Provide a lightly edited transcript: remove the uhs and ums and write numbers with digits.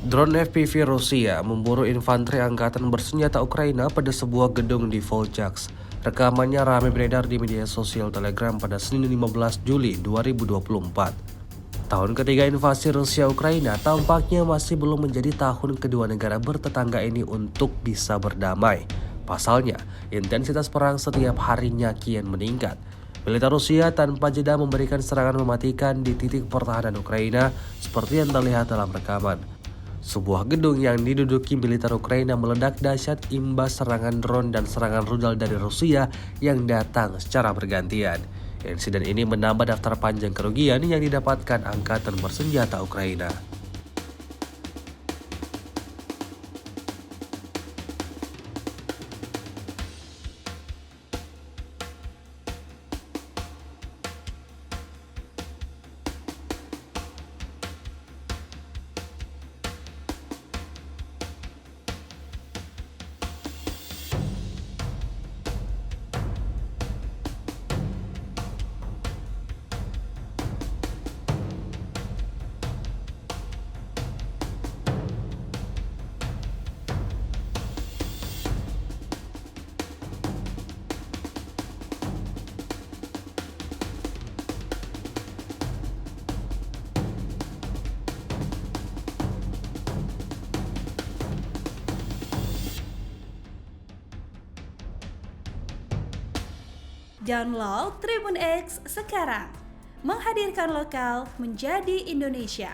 Drone FPV Rusia memburu infanteri angkatan bersenjata Ukraina pada sebuah gedung di Volchaks. Rekamannya ramai beredar di media sosial Telegram pada Senin 15 Juli 2024. Tahun ketiga invasi Rusia Ukraina tampaknya masih belum menjadi tahun kedua negara bertetangga ini untuk bisa berdamai. Pasalnya, intensitas perang setiap harinya kian meningkat. Militer Rusia tanpa jeda memberikan serangan mematikan di titik pertahanan Ukraina seperti yang terlihat dalam rekaman. Sebuah gedung yang diduduki militer Ukraina meledak dahsyat imbas serangan drone dan serangan rudal dari Rusia yang datang secara bergantian. Insiden ini menambah daftar panjang kerugian yang didapatkan angkatan bersenjata Ukraina. Download Tribun X sekarang, menghadirkan lokal menjadi Indonesia.